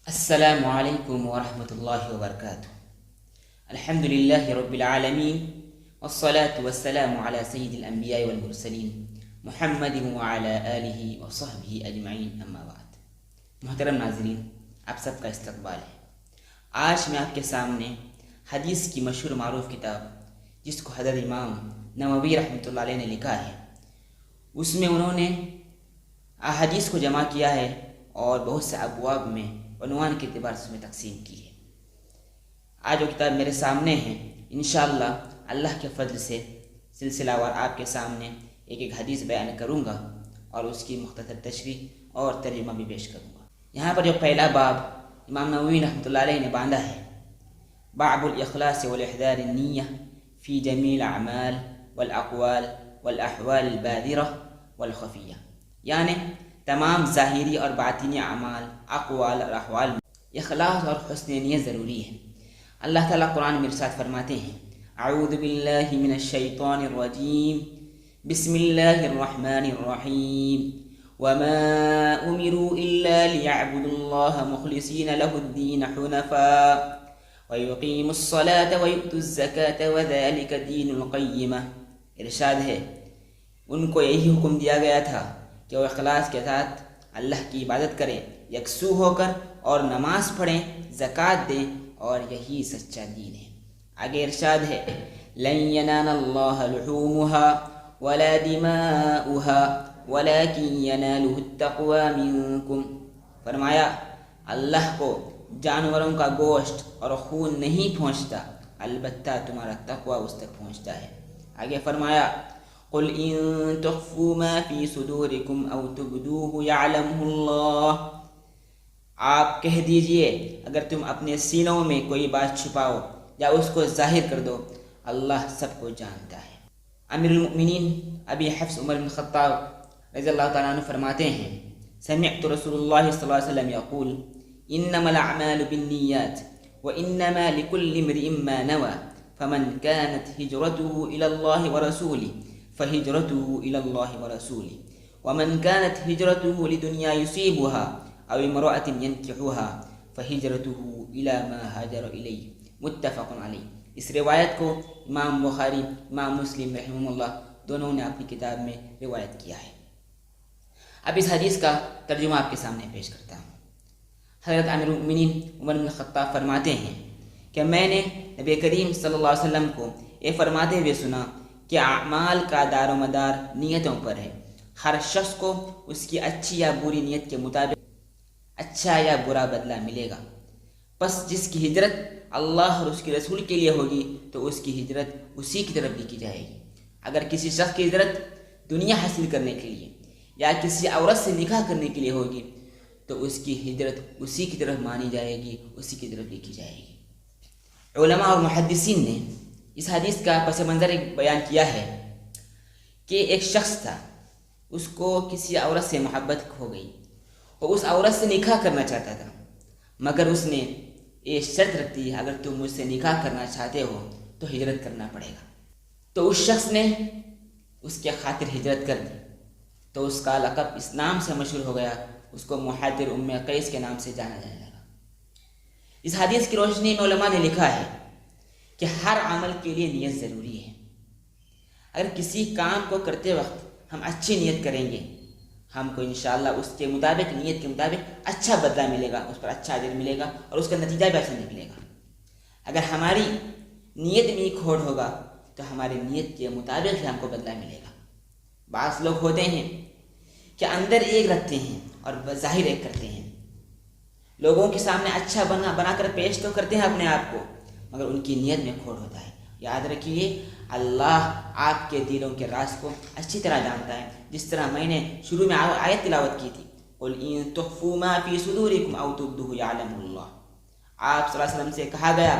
السلام علیکم ورحمۃ اللہ وبرکاتہ۔ الحمد للہ رب العالمین والصلاة والسلام علی سید الانبیاء والمرسلین محمد وعلی آلہ وصحبہ اجمعین، اما بعد۔ محترم ناظرین، آپ سب کا استقبال ہے۔ آج میں آپ کے سامنے حدیث کی مشہور معروف کتاب، جس کو حضرت امام نووی رحمۃ اللہ علیہ نے لکھا ہے، اس میں انہوں نے احادیث کو جمع کیا ہے اور بہت سے ابواب میں عنوان کے اعتبار سے اس میں تقسیم کی ہے۔ آج وہ کتاب میرے سامنے ہے۔ انشاءاللہ اللہ کے فضل سے سلسلہ وار آپ کے سامنے ایک ایک حدیث بیان کروں گا اور اس کی مختصر تشریح اور ترجمہ بھی پیش کروں گا۔ یہاں پر جو پہلا باب امام نووی رحمۃ اللہ علیہ نے باندھا ہے، باب الاخلاص والاحضار النیہ فی جمیع الاعمال والاقوال والاحوال البادرہ والخفیہ، یعنی تمام ظاہری اور باطنی اعمال، اقوال اور احوال میں اخلاص اور حسن نیت ضروری ہے۔ اللہ تعالیٰ قرآن میں ارشاد فرماتے ہیں، اعوذ باللہ من الشیطان الرجیم، بسم اللہ الرحمن الرحیم، وما امروا الا لیعبدوا اللہ مخلصین لہ الدین حنفاء ویقیموا الصلاة ویؤتوا الزکاة وذلک دین القیمہ۔ ارشاد ہے، ان کو یہی حکم دیا گیا تھا کہ وہ اخلاص کے ساتھ اللہ کی عبادت کریں، یکسو ہو کر، اور نماز پڑھیں، زکوٰۃ دیں، اور یہی سچا دین ہے۔ آگے ارشاد ہے، لن ینال اللہ لحومها ولا دماؤها ولکن ینالہ التقوی منکم۔ فرمایا، اللہ کو جانوروں کا گوشت اور خون نہیں پہنچتا، البتہ تمہارا تقوی اس تک پہنچتا ہے۔ آگے فرمایا، قل ان تخفوا ما في صدوركم او تبدوه يعلمه اللہ۔ آپ کہہ دیجئے، اگر تم اپنے سینوں میں کوئی بات چھپاؤ یا اس کو ظاہر کر دو، اللہ سب کو جانتا ہے۔ امیر المؤمنین ابی حفص عمر بن خطاب رضی اللہ تعالیٰ عنہ فرماتے ہیں، سمعت رسول اللہ صلی اللہ علیہ وسلم یقول، انما الاعمال بالنیات وانما لكل امرئ ما نوى فمن كانت هجرته الى الله ورسوله فهجرته إلى الله ورسوله ومن كانت هجرته لدنيا يصيبها أو امرأة ينكحها فهجرته إلى ما هاجر إليه، متفق علیہ۔ اس روایت کو امام بخاری، امام مسلم رحمہ اللہ دونوں نے اپنی کتاب میں روایت کیا ہے۔ اب اس حدیث کا ترجمہ آپ کے سامنے پیش کرتا ہوں۔ حضرت امیر المؤمنین عمر بن خطاب فرماتے ہیں کہ میں نے نبی کریم صلی اللہ علیہ وسلم کو یہ فرماتے ہوئے سنا کہ اعمال کا دار و مدار نیتوں پر ہے۔ ہر شخص کو اس کی اچھی یا بری نیت کے مطابق اچھا یا برا بدلہ ملے گا۔ پس جس کی ہجرت اللہ اور اس کے رسول کے لیے ہوگی تو اس کی ہجرت اسی کی طرف لکھی جائے گی۔ اگر کسی شخص کی ہجرت دنیا حاصل کرنے کے لیے یا کسی عورت سے نکاح کرنے کے لیے ہوگی تو اس کی ہجرت اسی کی طرف مانی جائے گی، اسی کی طرف لکھی جائے گی۔ علماء اور محدثین نے اس حدیث کا پس منظر بیان کیا ہے کہ ایک شخص تھا، اس کو کسی عورت سے محبت ہو گئی، وہ اس عورت سے نکاح کرنا چاہتا تھا، مگر اس نے یہ شرط رکھ دی، اگر تم مجھ سے نکاح کرنا چاہتے ہو تو ہجرت کرنا پڑے گا۔ تو اس شخص نے اس کے خاطر ہجرت کر دی، تو اس کا لقب اس نام سے مشہور ہو گیا، اس کو مہاجر ام قیس کے نام سے جانا جانے لگا۔ اس حدیث کی روشنی میں علماء نے لکھا ہے کہ ہر عمل کے لیے نیت ضروری ہے۔ اگر کسی کام کو کرتے وقت ہم اچھی نیت کریں گے، ہم کو انشاءاللہ اس کے مطابق، نیت کے مطابق اچھا بدلہ ملے گا، اس پر اچھا اجر ملے گا اور اس کا نتیجہ بھی اچھا نکلے گا۔ اگر ہماری نیت میں ہی کھوٹ ہوگا تو ہماری نیت کے مطابق ہی ہم کو بدلہ ملے گا۔ بعض لوگ ہوتے ہیں کہ اندر ایک رکھتے ہیں اور بظاہر ایک کرتے ہیں، لوگوں کے سامنے اچھا بنا کر پیش تو کرتے ہیں اپنے آپ کو، مگر ان کی نیت میں کھوٹ ہوتا ہے۔ یاد رکھیے، اللہ آپ کے دلوں کے راز کو اچھی طرح جانتا ہے۔ جس طرح میں نے شروع میں آیت تلاوت کی تھی، قل ان تخفوا ما فی صدورکم او تبدوه یعلمہ اللہ۔ آپ صلی اللہ علیہ وسلم سے کہا گیا،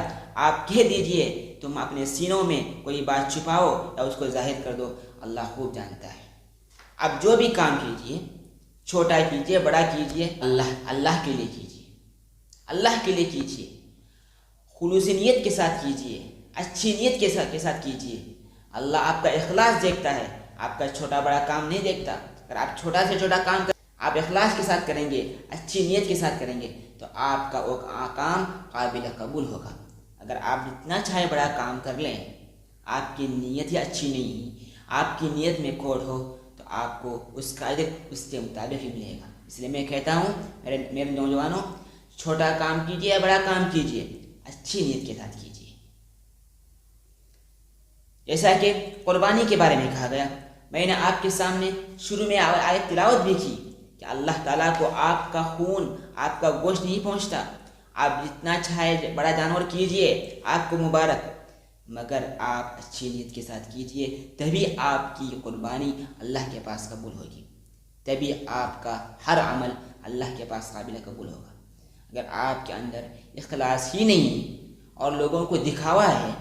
آپ کہہ دیجئے، تم اپنے سینوں میں کوئی بات چھپاؤ یا اس کو ظاہر کر دو، اللہ خوب جانتا ہے۔ اب جو بھی کام کیجئے، چھوٹا کیجئے، بڑا کیجئے، اللہ کے لیے کیجئے، اللہ کے لیے کیجئے، خلوص نیت کے ساتھ کیجئے، اچھی نیت کے ساتھ کیجئے۔ اللہ آپ کا اخلاص دیکھتا ہے، آپ کا چھوٹا بڑا کام نہیں دیکھتا۔ اگر آپ چھوٹا سے چھوٹا کام آپ اخلاص کے ساتھ کریں گے، اچھی نیت کے ساتھ کریں گے تو آپ کا وہ کام قابل قبول ہوگا۔ اگر آپ جتنا چاہے بڑا کام کر لیں، آپ کی نیت ہی اچھی نہیں، آپ کی نیت میں کوڑ ہو تو آپ کو اس کا اجر اس کے مطابق ہی ملے گا۔ اس لیے میں کہتا ہوں میرے نوجوانوں، چھوٹا کام کیجیے یا بڑا کام کیجیے، اچھی نیت کے ساتھ کیجیے۔ جیسا کہ قربانی کے بارے میں کہا گیا، میں نے آپ کے سامنے شروع میں آیت تلاوت بھی کی کہ اللہ تعالیٰ کو آپ کا خون، آپ کا گوشت نہیں پہنچتا۔ آپ جتنا چاہے بڑا جانور کیجئے، آپ کو مبارک، مگر آپ اچھی نیت کے ساتھ کیجئے، تبھی آپ کی قربانی اللہ کے پاس قبول ہوگی، تبھی آپ کا ہر عمل اللہ کے پاس قابل قبول ہوگا۔ اگر آپ کے اندر اخلاص ہی نہیں اور لوگوں کو دکھاوا ہے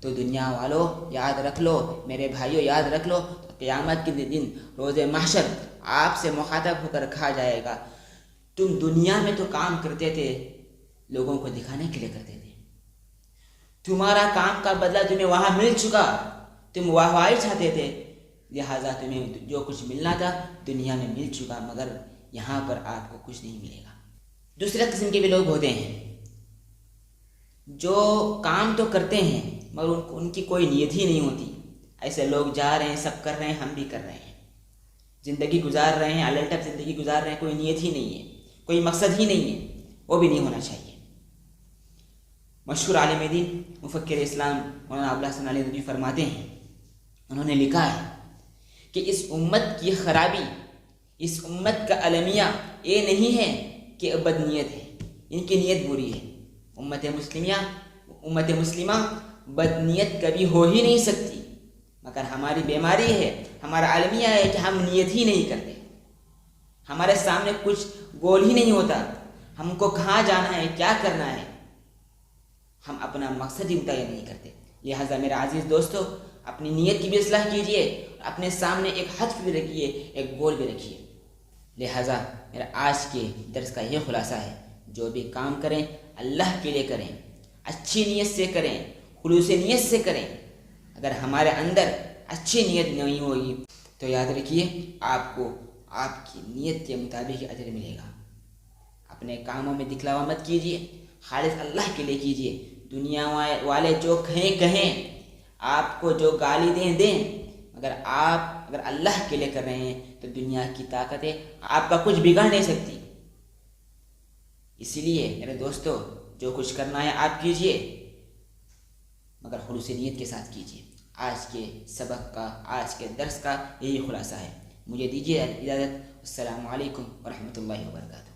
تو دنیا والوں یاد رکھ لو، میرے بھائیوں یاد رکھ لو، قیامت کے دن روز محشر آپ سے مخاطب ہو کر کہا جائے گا، تم دنیا میں تو کام کرتے تھے، لوگوں کو دکھانے کے لیے کرتے تھے، تمہارا کام کا بدلہ تمہیں وہاں مل چکا، تم واہوائی چاہتے تھے، لہٰذا تمہیں جو کچھ ملنا تھا دنیا میں مل چکا، مگر یہاں پر آپ کو کچھ نہیں ملے گا۔ دوسرے قسم کے بھی لوگ ہوتے ہیں جو کام تو کرتے ہیں مگر ان کی کوئی نیت ہی نہیں ہوتی۔ ایسے لوگ جا رہے ہیں، سب کر رہے ہیں، ہم بھی کر رہے ہیں، زندگی گزار رہے ہیں، الٹپ زندگی گزار رہے ہیں، کوئی نیت ہی نہیں ہے، کوئی مقصد ہی نہیں ہے، وہ بھی نہیں ہونا چاہیے۔ مشہور عالم دین مفکر اسلام مولانا ابو الحسن علی ندوی فرماتے ہیں، انہوں نے لکھا ہے کہ اس امت کی خرابی، اس امت کا المیہ یہ نہیں ہے کہ بد نیت ہے، ان کی نیت بری ہے۔ امت مسلمہ بد نیت کبھی ہو ہی نہیں سکتی، مگر ہماری بیماری ہے، ہمارا المیہ ہے کہ ہم نیت ہی نہیں کرتے، ہمارے سامنے کچھ گول ہی نہیں ہوتا، ہم کو کہاں جانا ہے، کیا کرنا ہے، ہم اپنا مقصد ہی متعین نہیں کرتے۔ لہٰذا میرے عزیز دوستو، اپنی نیت کی بھی اصلاح کیجیے، اپنے سامنے ایک ہدف بھی رکھیے، ایک گول بھی رکھیے۔ لہٰذا میرا آج کے درس کا یہ خلاصہ ہے، جو بھی کام کریں اللہ کے لیے کریں، اچھی نیت سے کریں، خلوص نیت سے کریں۔ اگر ہمارے اندر اچھی نیت نہیں ہوگی تو یاد رکھیے آپ کو آپ کی نیت کے مطابق اجر ملے گا۔ اپنے کاموں میں دکھلاوا مت کیجیے، خالص اللہ کے لیے کیجیے۔ دنیا والے جو کہیں، آپ کو جو گالی دیں، مگر آپ اگر اللہ کے لیے کر رہے ہیں تو دنیا کی طاقتیں آپ کا کچھ بگاڑ نہیں سکتی۔ اسی لیے میرے دوستو، جو کچھ کرنا ہے آپ کیجیے، مگر خلوص نیت کے ساتھ کیجیے۔ آج کے سبق کا، آج کے درس کا یہی خلاصہ ہے۔ مجھے دیجیے اجازت۔ السلام علیکم ورحمۃ اللہ وبرکاتہ۔